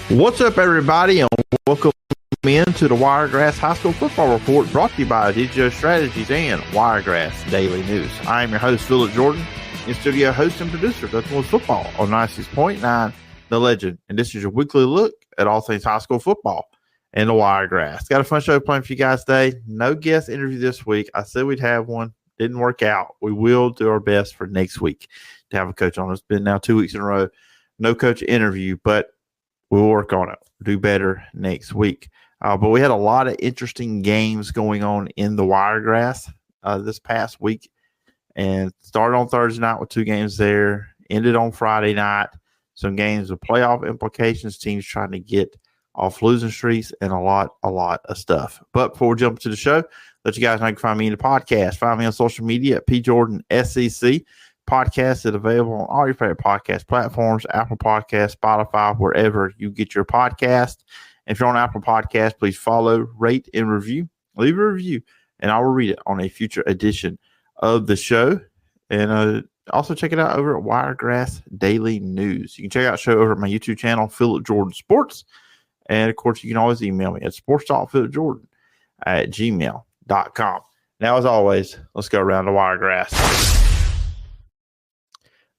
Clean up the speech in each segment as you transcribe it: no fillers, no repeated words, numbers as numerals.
What's up, everybody, and welcome into the Wiregrass High School Football Report, brought to you by Digital Strategies and Wiregrass Daily News. I am your host, Phillip Jordan, in-studio host and producer of Dothan Wolves Football on 96.9 The Legend, and this is your weekly look at all things high school football and the Wiregrass. Got a fun show planned for you guys today. No guest interview this week. I said we'd have one. Didn't work out. We will do our best for next week to have a coach on. It's been now 2 weeks in a row. No coach interview, but we'll work on it. Do better next week. But we had a lot of interesting games going on in the Wiregrass this past week. And started on Thursday night with two games there. Ended on Friday night. Some games with playoff implications. Teams trying to get off losing streaks and a lot of stuff. But before we jump to the show, let you guys know you can find me in the podcast. Find me on social media at PJordanSEC. Podcast is available on all your favorite podcast platforms, Apple Podcasts, Spotify, wherever you get your podcast. And if you're on Apple Podcasts, please follow, rate, and review. Leave a review, and I will read it on a future edition of the show. And also check it out over at Wiregrass Daily News. You can check out the show over at my YouTube channel, Phillip Jordan Sports. And, of course, you can always email me at sports.phillipjordan@gmail.com. Now, as always, let's go around the Wiregrass.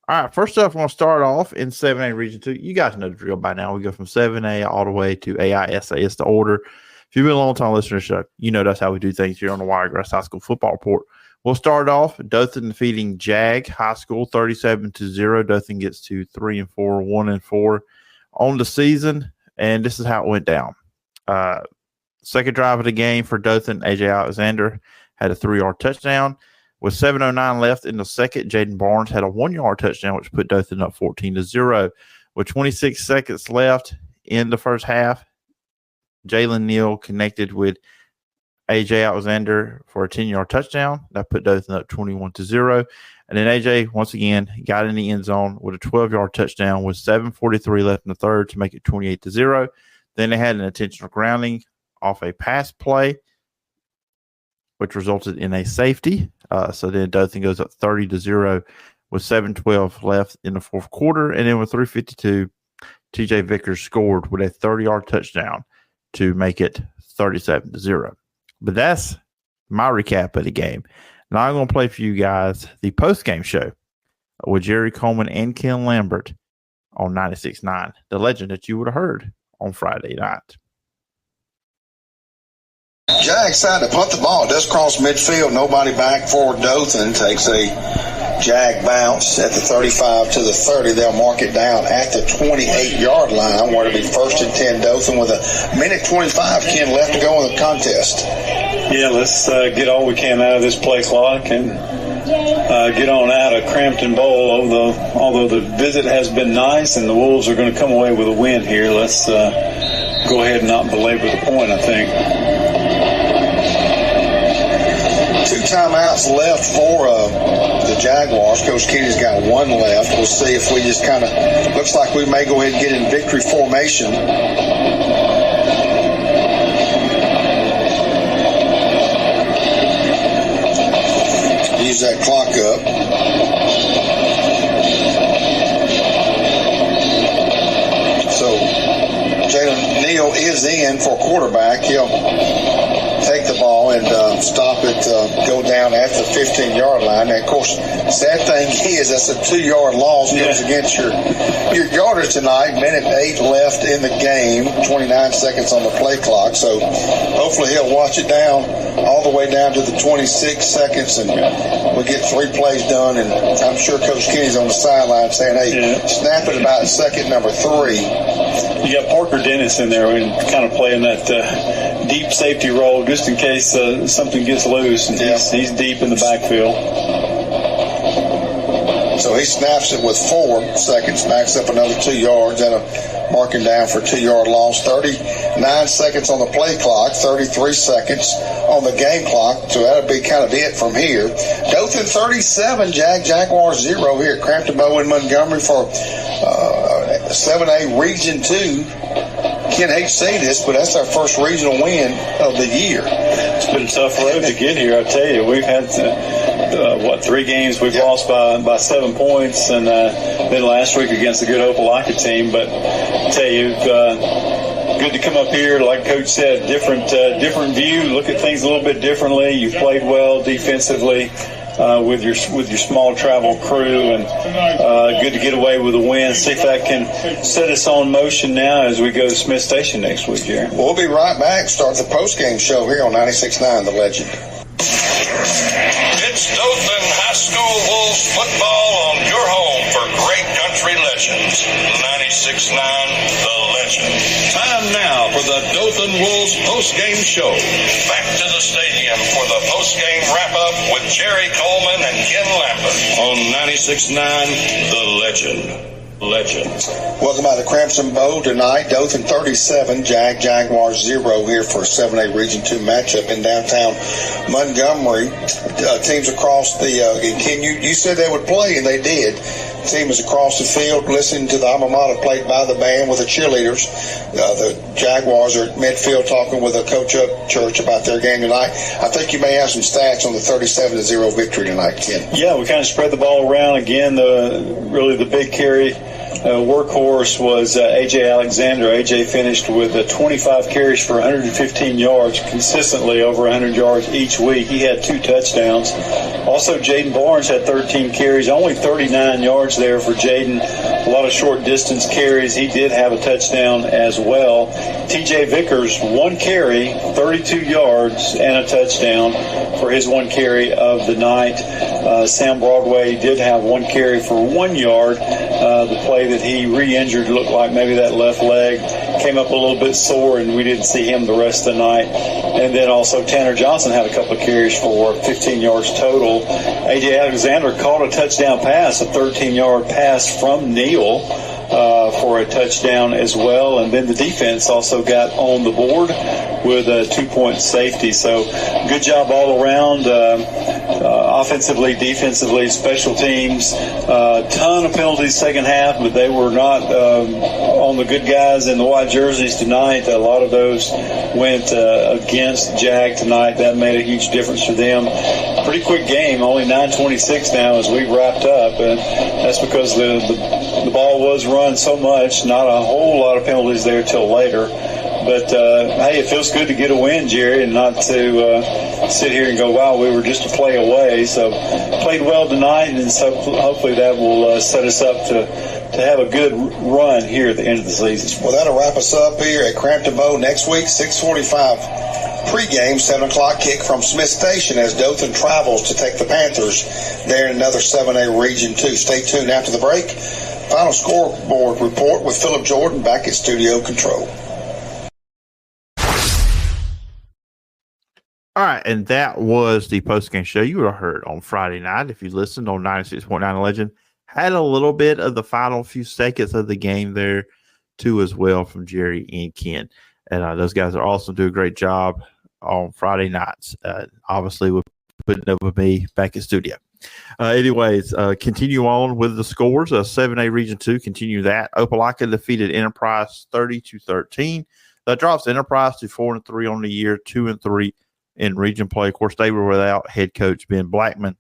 All right, first up, I'm going to start off in 7A Region 2. You guys know the drill by now. We go from 7A all the way to AISA. It's the order. If you've been a long-time listener to the show, you know that's how we do things here on the Wiregrass High School Football Report. We'll start off, Dothan defeating J.A.G High School 37-0. Dothan gets to 3-4, 1-4 on the season, and this is how it went down. Second drive of the game for Dothan, A.J. Alexander had a 3-yard touchdown. With 7:09 left in the second, Jaden Barnes had a 1-yard touchdown, which put Dothan up 14-0. With 26 seconds left in the first half, Jalen Neal connected with A.J. Alexander for a 10-yard touchdown. That put Dothan up 21-0. And then A.J. once again got in the end zone with a 12-yard touchdown with 7:43 left in the third to make it 28-0. Then they had an intentional grounding off a pass play, which resulted in a safety. So then Dothan goes up 30-0 with 7:12 left in the fourth quarter. And then with 3:52, TJ Vickers scored with a 30-yard touchdown to make it 37-0. But that's my recap of the game. Now I'm going to play for you guys the postgame show with Jerry Coleman and Ken Lambert on 96.9, the legend that you would have heard on Friday night. Jag side to punt the ball. It does cross midfield. Nobody back for Dothan. Takes a Jag bounce at the 35 to the 30. They'll mark it down at the 28-yard line, where it'll be 1st and 10 Dothan with a minute 25, Ken, left to go in the contest. Yeah, let's get all we can out of this play clock and get on out of Crampton Bowl. Although the visit has been nice and the Wolves are going to come away with a win here, let's go ahead and not belabor the point, I think. 2 timeouts left for the Jaguars. Coach Kenny's got 1 left. We'll see if we just kind of looks like we may go ahead and get in victory formation. Use that clock up. So Jalen Neal is in for quarterback. He'll take the ball and stop it, go down at the 15-yard line. And, of course, sad thing is that's a 2-yard loss. Goes against your yardage tonight. Minute 8 left in the game, 29 seconds on the play clock. So hopefully he'll watch it down all the way down to the 26 seconds, and we'll get 3 plays done. And I'm sure Coach Kenny's on the sideline saying, hey, snap it about second number 3. You got Parker Dennis in there and kind of playing that deep safety role just in case something gets loose. And he's deep in the backfield. So he snaps it with 4 seconds, backs up another 2 yards, and a marking down for a 2-yard loss. 39 seconds on the play clock, 33 seconds on the game clock. So that'll be kind of it from here. Dothan 37, Jaguars 0 here at Crampton Bowl in Montgomery for 7A Region 2. Can't hate to say this, but that's our first regional win of the year. It's been a tough road to get here, I tell you. We've had, 3 games we've lost by 7 points, and then last week against the good Opelika team. But I tell you, good to come up here. Like Coach said, different view, look at things a little bit differently. You've played well defensively with your small travel crew, and good to get away with a win. See if that can set us on motion now as we go to Smith Station next week, Jerry. We'll be right back. Start the postgame show here on 96.9 The Legend. It's Dothan High School Wolves football on your home for great country legends. 96.9 The Legend. Time now for the Dothan Wolves postgame show. Back to the stadium for the postgame wrap-up with Jerry Coleman and Ken Lambert on 96.9 The Legend. Welcome by the Crimson Bowl tonight. Dothan 37, Jag Jaguars 0 here for a 7A Region 2 matchup in downtown Montgomery. Teams across the Ken, you said they would play, and they did. Team is across the field listening to the alma mater played by the band with the cheerleaders. The Jaguars are at midfield talking with a coach up church about their game tonight. I think you may have some stats on the 37-0 victory tonight, Ken. Yeah, we kind of spread the ball around. Again, the big carry workhorse was A.J. Alexander. A.J. finished with 25 carries for 115 yards, consistently over 100 yards each week. He had 2 touchdowns. Also, Jaden Barnes had 13 carries, only 39 yards there for Jaden. A lot of short distance carries. He did have a touchdown as well. T.J. Vickers, 1 carry, 32 yards, and a touchdown for his 1 carry of the night. Sam Broadway did have 1 carry for 1 yard. The play that he re-injured looked like maybe that left leg came up a little bit sore, and we didn't see him the rest of the night. And then also Tanner Johnson had a couple of carries for 15 yards total. A.J. Alexander caught a touchdown pass, a 13-yard pass from Neal for a touchdown as well. And then the defense also got on the board with a 2-point safety. So good job all around, offensively, defensively, special teams. Ton of penalties second half, but they were not on the good guys in the white jerseys tonight. A lot of those went against Jag tonight. That made a huge difference for them. Pretty quick game, only 9:26 now as we wrapped up, and that's because the ball was run so much, not a whole lot of penalties there till later. But, hey, it feels good to get a win, Jerry, and not to sit here and go, wow, we were just a play away. So played well tonight, and so hopefully that will set us up to have a good run here at the end of the season. Well, that'll wrap us up here at Crampton Bowl next week, 6:45 pregame, 7 o'clock kick from Smith Station as Dothan travels to take the Panthers there in another 7A Region 2. Stay tuned after the break. Final scoreboard report with Phillip Jordan back at Studio Control. All right, and that was the postgame show you would have heard on Friday night if you listened on 96.9 Legend. Had a little bit of the final few seconds of the game there, too, as well, from Jerry and Ken. And those guys are awesome, do a great job on Friday nights. Obviously, we're putting up with me back in studio. Anyways, continue on with the scores. 7A Region 2, continue that. Opelika defeated Enterprise 30-13. That drops Enterprise to 4-3 on the year, 2-3 in region play. Of course, they were without head coach Ben Blackman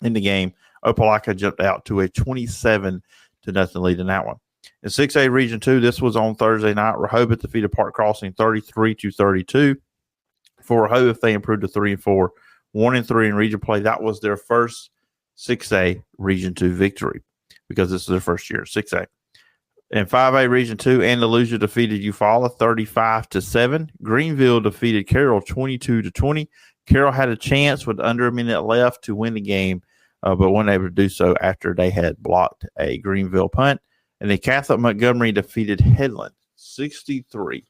in the game. Opelika jumped out to a 27-0 lead in that one. In 6A Region 2, this was on Thursday night. Rehoboth defeated Park Crossing 33-32. For Rehoboth, they improved to 3-4, 1-3 in region play. That was their first 6A Region 2 victory because this is their first year, 6A. In 5A Region 2, Andalusia defeated Eufaula 35-7. Greenville defeated Carroll 22-20. Carroll had a chance with under a minute left to win the game, but wasn't able to do so after they had blocked a Greenville punt. And the Catholic Montgomery defeated Headland 63-0.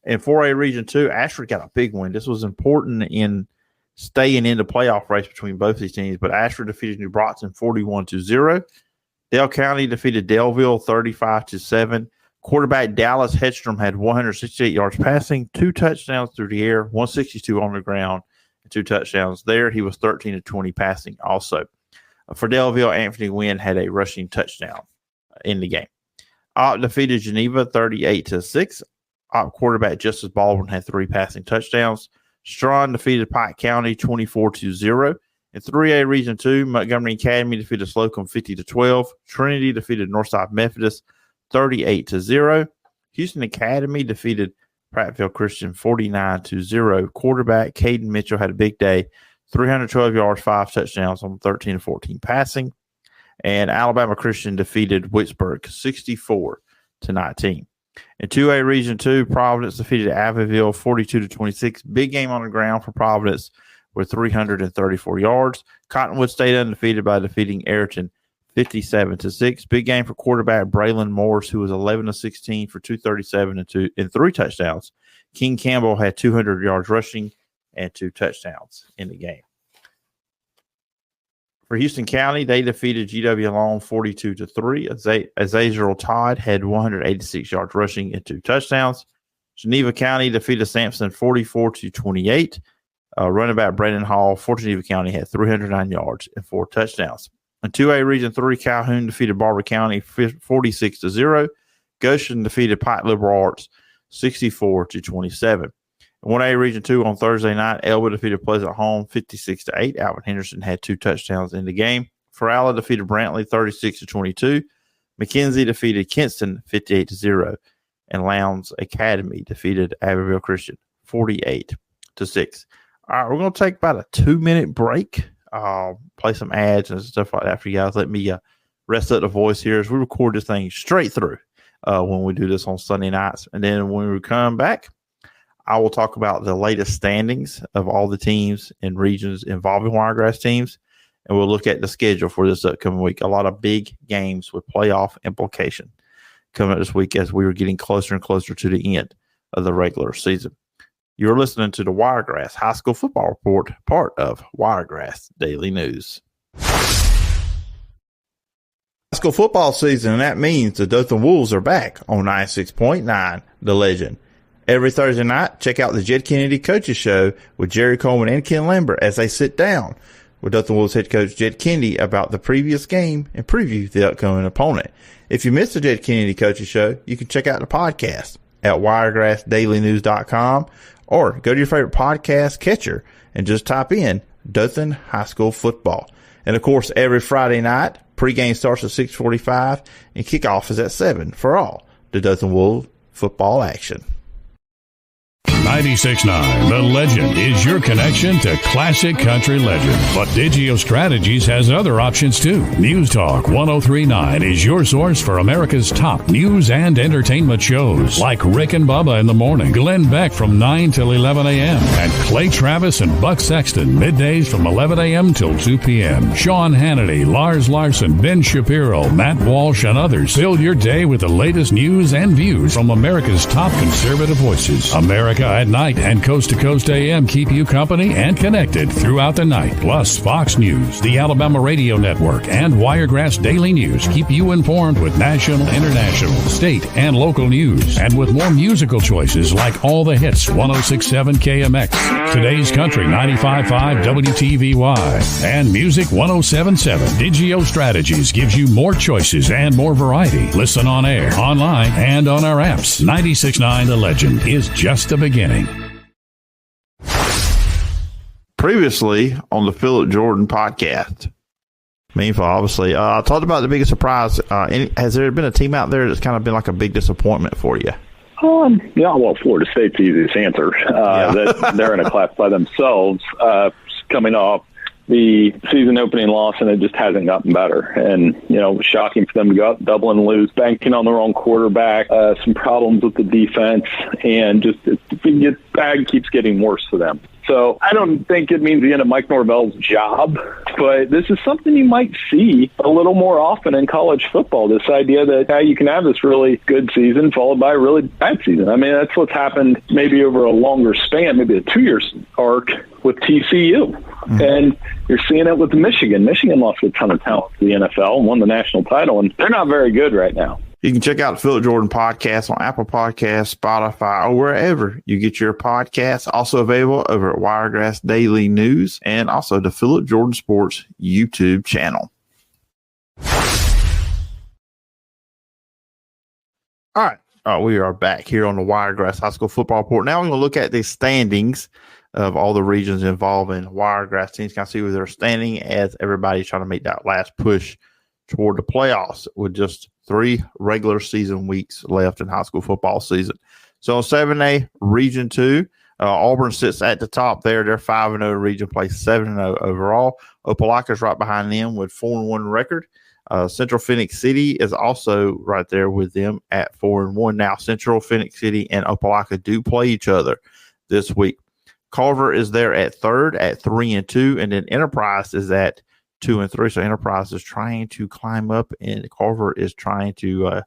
In 4A Region 2, Ashford got a big win. This was important in staying in the playoff race between both these teams, but Ashford defeated New Bronson 41-0. Dale County defeated Daleville 35-7. Quarterback Dallas Hedstrom had 168 yards passing, 2 touchdowns through the air, 162 on the ground, and 2 touchdowns there. He was 13-20 passing also. For Daleville, Anthony Wynn had a rushing touchdown in the game. Opp defeated Geneva 38-6. Opp quarterback Justice Baldwin had 3 passing touchdowns. Strawn defeated Pike County 24-0. In 3A Region 2, Montgomery Academy defeated Slocum 50-12. Trinity defeated Northside Methodist 38-0. Houston Academy defeated Prattville Christian 49-0. Quarterback Caden Mitchell had a big day, 312 yards, 5 touchdowns on 13-14 passing. And Alabama Christian defeated Wicksburg 64-19. In 2A Region 2, Providence defeated Abbeville 42-26. Big game on the ground for Providence with 334 yards. Cottonwood stayed undefeated by defeating Ayrton 57-6. Big game for quarterback Braylon Morris, who was 11-16 for 237 and 3 touchdowns. King Campbell had 200 yards rushing and 2 touchdowns in the game. For Houston County, they defeated GW Long 42-3. Azazel Todd had 186 yards rushing and 2 touchdowns. Geneva County defeated Sampson 44-28. Running back Brandon Hall for Geneva County had 309 yards and 4 touchdowns. In 2A Region 3, Calhoun defeated Barber County 46-0. Goshen defeated Pike Liberal Arts 64-27. In 1A Region 2 on Thursday night, Elba defeated Pleasant Home 56-8. Alvin Henderson had 2 touchdowns in the game. Ferralla defeated Brantley 36-22. McKenzie defeated Kinston 58-0. And Lowndes Academy defeated Abbeville Christian 48-6. All right, we're going to take about a 2-minute break. Play some ads and stuff like that for you guys. Let me rest up the voice here as we record this thing straight through when we do this on Sunday nights. And then when we come back, I will talk about the latest standings of all the teams and regions involving Wiregrass teams, and we'll look at the schedule for this upcoming week. A lot of big games with playoff implication coming up this week as we are getting closer and closer to the end of the regular season. You're listening to the Wiregrass High School Football Report, part of Wiregrass Daily News. High school football season, and that means the Dothan Wolves are back on 96.9 The Legend. Every Thursday night, check out the Jed Kennedy Coaches Show with Jerry Coleman and Ken Lambert as they sit down with Dothan Wolves head coach Jed Kennedy about the previous game and preview the upcoming opponent. If you missed the Jed Kennedy Coaches Show, you can check out the podcast at wiregrassdailynews.com or go to your favorite podcast catcher and just type in Dothan High School Football. And, of course, every Friday night, pregame starts at 6:45 and kickoff is at 7 for all the Dothan Wolves football action. 96.9 The Legend is your connection to classic country legend. But Digio Strategies has other options too. News Talk 103.9 is your source for America's top news and entertainment shows like Rick and Bubba in the morning, Glenn Beck from 9 till 11 a.m., and Clay Travis and Buck Sexton middays from 11 a.m. till 2 p.m. Sean Hannity, Lars Larson, Ben Shapiro, Matt Walsh, and others fill your day with the latest news and views from America's top conservative voices. America at Night and Coast to Coast AM keep you company and connected throughout the night. Plus, Fox News, the Alabama Radio Network, and Wiregrass Daily News keep you informed with national, international, state, and local news. And with more musical choices like All the Hits, 106.7 KMX, Today's Country, 95.5 WTVY, and Music 107.7. Digio Strategies gives you more choices and more variety. Listen on air, online, and on our apps. 96.9 The Legend is just the beginning. Previously on the Phillip Jordan podcast. Meanwhile, obviously, I talked about the biggest surprise. Has there been a team out there that's kind of been like a big disappointment for you? Yeah, well, Florida State's the easiest answer. They're in a class by themselves, coming off the season opening loss, and it just hasn't gotten better. And, shocking for them to go out double and lose, banking on the wrong quarterback, some problems with the defense, and just the bag keeps getting worse for them. So I don't think it means the end of Mike Norvell's job, but this is something you might see a little more often in college football, this idea that you can have this really good season followed by a really bad season. I mean, that's what's happened maybe over a longer span, maybe a 2-year arc with TCU. Mm-hmm. And you're seeing it with Michigan. Michigan lost a ton of talent to the NFL and won the national title, and they're not very good right now. You can check out the Phillip Jordan podcast on Apple Podcasts, Spotify, or wherever you get your podcasts. Also available over at Wiregrass Daily News and also the Phillip Jordan Sports YouTube channel. All right. We are back here on the Wiregrass High School Football Report. Now we're going to look at the standings of all the regions involving Wiregrass teams. Kind of see where they're standing as everybody's trying to make that last push toward the playoffs with just 3 regular season weeks left in high school football season. So 7A Region 2, Auburn sits at the top there. They're 5-0 region play, 7-0 overall. Opelika's right behind them with 4-1 record. Central Phoenix City is also right there with them at 4-1. Now, Central Phoenix City and Opelika do play each other this week. Carver is there at third at 3-2, and then Enterprise is at 2-3. So Enterprise is trying to climb up, and Carver is trying to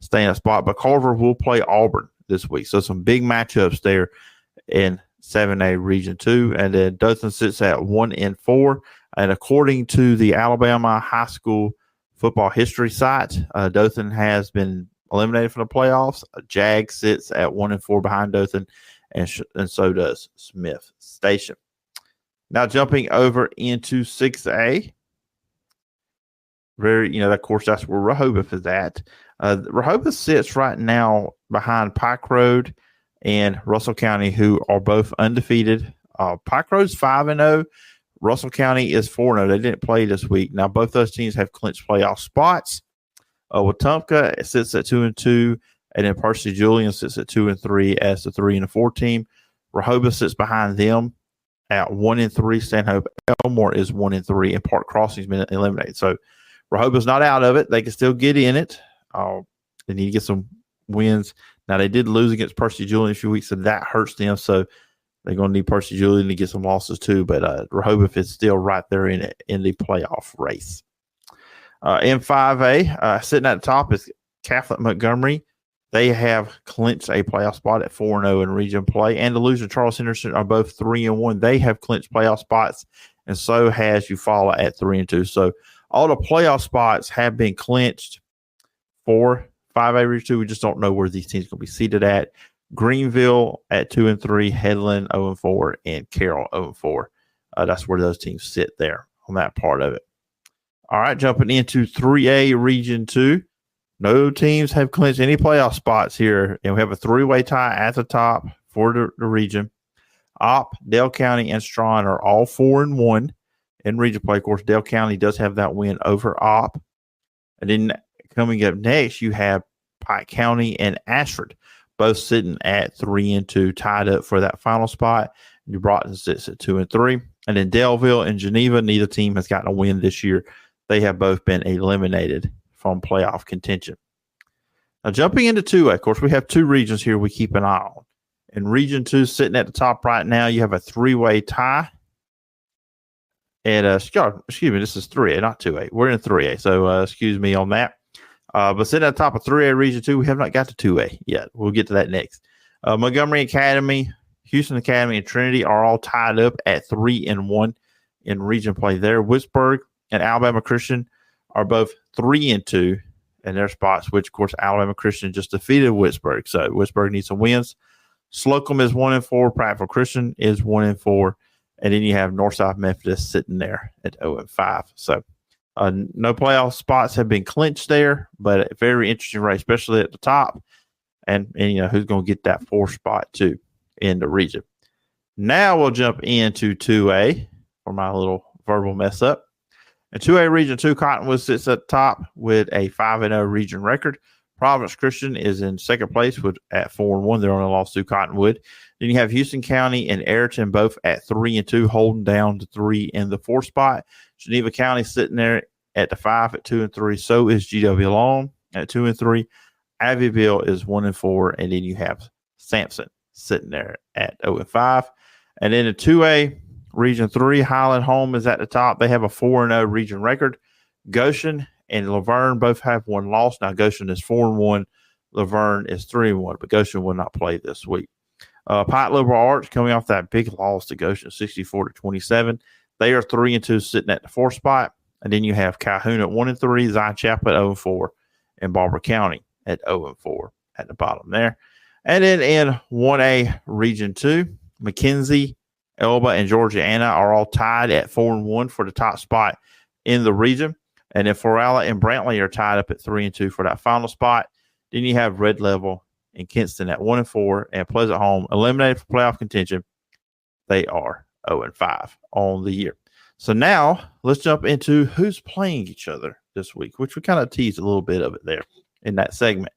stay in a spot. But Carver will play Auburn this week, so some big matchups there in 7A Region 2. And then Dothan sits at 1-4, and according to the Alabama High School Football History site, Dothan has been eliminated from the playoffs. J.A.G sits at 1-4 behind Dothan, and so does Smith Station. Now jumping over into 6A, of course, that's where Rehoboth is at. Rehoboth sits right now behind Pike Road and Russell County, who are both undefeated. Pike Road's 5-0. Russell County is 4-0. They didn't play this week. Now, both those teams have clinched playoff spots. Wetumpka sits at 2-2, and then Percy Julian sits at 2-3 as the 3 and 4 team. Rehoboth sits behind them at 1-3. Stanhope Elmore is 1-3, and Park Crossing's been eliminated. So Rehoboth's not out of it. They can still get in it. They need to get some wins. Now, they did lose against Percy Julian a few weeks, so that hurts them. So they're going to need Percy Julian to get some losses too, but Rehoboth is still right there in the playoff race. In 5A, sitting at the top is Catholic Montgomery. They have clinched a playoff spot at 4-0 in region play, and Delusion Charles Henderson are both 3-1. They have clinched playoff spots, and so has Eufaula at 3-2. So all the playoff spots have been clinched for 5A Region 2. We just don't know where these teams are going to be seated at. Greenville at 2-3, Headland 0-4, and Carroll 0-4. That's where those teams sit there on that part of it. All right, jumping into 3A Region 2. No teams have clinched any playoff spots here, and we have a 3-way tie at the top for the region. Opp, Dale County, and Strawn are all 4-1 in region play. Of course, Dale County does have that win over Opp. And then coming up next, you have Pike County and Ashford, both sitting at 3-2, tied up for that final spot. New Broughton sits at 2-3. And then Delville and Geneva, neither team has gotten a win this year. They have both been eliminated from playoff contention. Now, jumping into 2A, of course, we have 2 regions here we keep an eye on. In Region 2, sitting at the top right now, you have a 3-way tie. And, excuse me, this is 3A, not 2A. We're in 3A, so excuse me on that. But sitting at the top of 3A Region 2, we have not got to 2A yet. We'll get to that next. Montgomery Academy, Houston Academy, and Trinity are all tied up at 3-1 in region play there. Whitesburg and Alabama Christian are both 3-2 in their spots, which, of course, Alabama Christian just defeated Whitesburg. So Whitesburg needs some wins. Slocum is 1-4. Prattville Christian is 1-4. And then you have Northside Methodist sitting there at 0-5. So no playoff spots have been clinched there, but a very interesting race, especially at the top. And who's going to get that 4th spot too in the region. Now we'll jump into 2A for my little verbal mess up. In 2A Region 2, Cottonwood sits at the top with a 5-0 region record. Providence Christian is in second place at 4-1. They're only lost to Cottonwood. Then you have Houston County and Ayrton both at 3-2, holding down the 3 in the 4th spot. Geneva County sitting there at the 5 at 2-3. So is GW Long at 2-3. Abbeville is 1-4, and then you have Sampson sitting there at 0-5. And then in 2A Region 3, Highland Home is at the top. They have a 4-0 region record. Goshen and Laverne both have 1 loss. Now Goshen is 4-1. Laverne is 3-1, but Goshen will not play this week. Pike Liberal Arts coming off that big loss to Goshen, 64-27. They are 3-2, sitting at the 4th spot. And then you have Calhoun at 1-3, Zion Chapel at 0-4, and Barber County at 0-4 at the bottom there. And then in 1A Region 2, McKenzie, Elba, and Georgiana are all tied at 4-1 for the top spot in the region. And then Florala and Brantley are tied up at 3-2 for that final spot. Then you have Red Level and Kinston at 1-4, and Pleasant Home eliminated for playoff contention. They are 0-5 on the year. So now let's jump into who's playing each other this week, which we kind of teased a little bit of it there in that segment.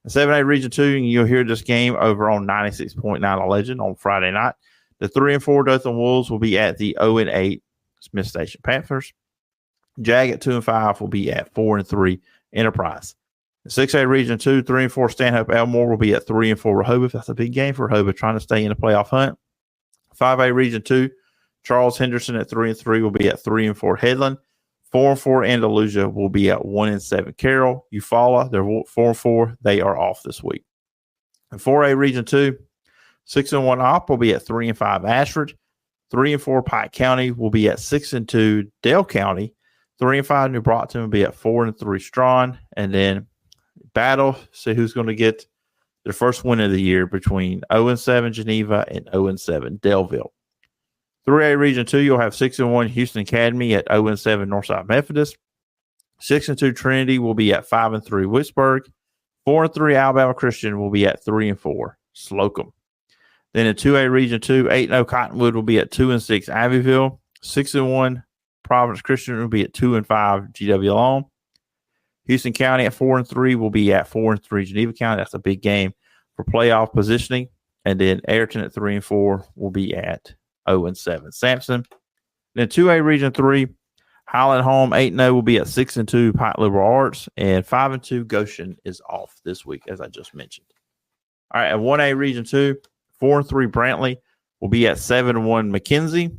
In 7A Region 2, you'll hear this game over on 96.9 A Legend on Friday night. The 3-4 Dothan Wolves will be at the 0-8 Smith Station Panthers. Jag at 2-5 will be at 4-3 Enterprise. In 6A Region 2, 3-4 Stanhope Elmore will be at 3-4 Rehoboth. That's a big game for Rehoboth, trying to stay in the playoff hunt. 5A Region 2, Charles Henderson at 3-3 will be at 3-4 Headland. 4-4 Andalusia will be at 1-7 Carroll. Eufaula, they're 4-4. They are off this week. In 4A Region 2, 6-1 Opp will be at 3-5 Ashford. 3-4 Pike County will be at 6-2 Dale County. 3-5 New Brockton will be at 4-3 Strawn. And then battle, see who's going to get their first win of the year between 0-7 Geneva and 0-7 Delville. 3A Region 2, you'll have 6-1 Houston Academy at 0-7 Northside Methodist. 6-2 Trinity will be at 5-3 Wicksburg. 4-3 Alabama Christian will be at 3-4 Slocum. Then in 2A Region 2, 8-0 Cottonwood will be at 2-6 Abbeville. 6-1 Providence Christian will be at 2-5 GW Long. Houston County at 4-3 will be at 4-3 Geneva County. That's a big game for playoff positioning. And then Ayrton at 3-4 will be at 0-7 Sampson. Then 2A Region 3, Highland Home 8-0 will be at 6-2 Pike Liberal Arts, and 5-2 Goshen is off this week, as I just mentioned. All right, at 1A Region 2, 4-3 Brantley will be at 7-1 McKenzie.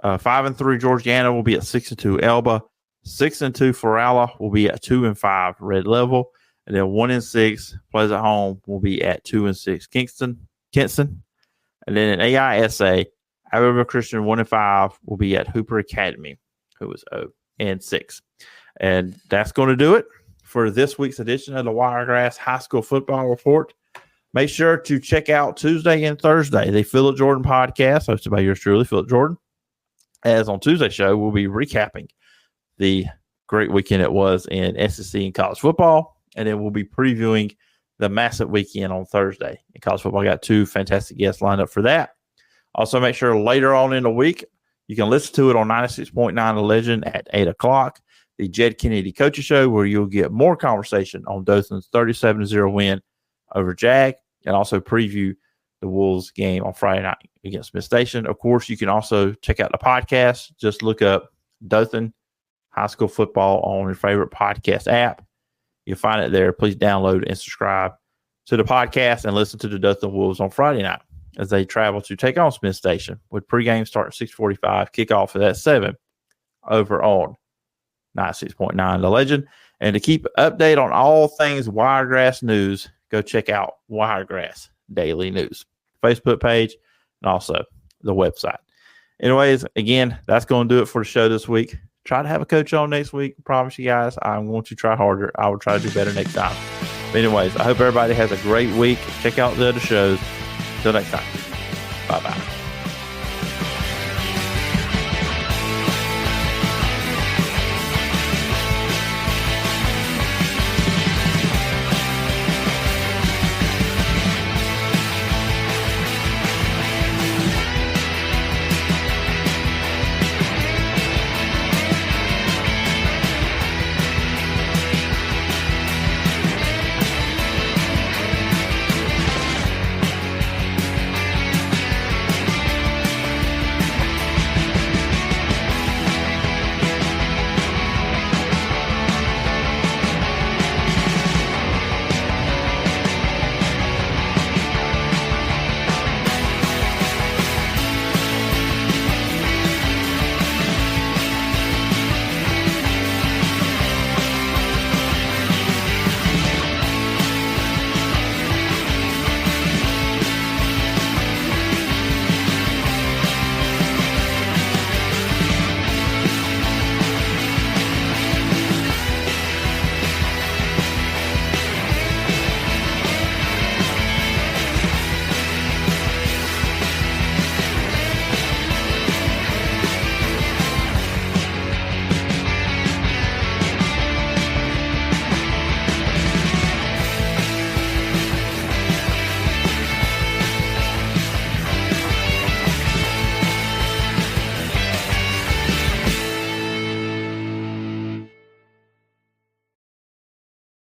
5-3 Georgiana will be at 6-2 Elba. 6-2 Florala will be at 2-5 Red Level, and then 1-6 Pleasant Home will be at 2-6 Kinston. And then in AISA, Alabama Christian 1-5 will be at Hooper Academy, who is 0-6. And that's going to do it for this week's edition of the Wiregrass High School Football Report. Make sure to check out Tuesday and Thursday, the Phillip Jordan podcast, hosted by yours truly, Phillip Jordan. As on Tuesday's show, we'll be recapping the great weekend it was in SEC and college football, and then we'll be previewing the massive weekend on Thursday in college football. Got two fantastic guests lined up for that. Also, make sure later on in the week, you can listen to it on 96.9 The Legend at 8 o'clock, the Jed Kennedy Coaches Show, where you'll get more conversation on Dothan's 37-0 win over Jag, and also preview the Wolves game on Friday night against Smith Station. Of course, you can also check out the podcast. Just look up Dothan High School Football on your favorite podcast app. You'll find it there. Please download and subscribe to the podcast and listen to the Dothan Wolves on Friday night as they travel to take on Smith Station, with pregame start at 6:45, kickoff at 7 over on 96.9 The Legend. And to keep update on all things Wiregrass news, go check out Wiregrass Daily News Facebook page and also the website. Anyways, again, that's going to do it for the show this week. Try to have a coach on next week. I promise you guys, I'm going to try harder. I will try to do better next time. But anyways, I hope everybody has a great week. Check out the other shows. Until next time. Bye-bye.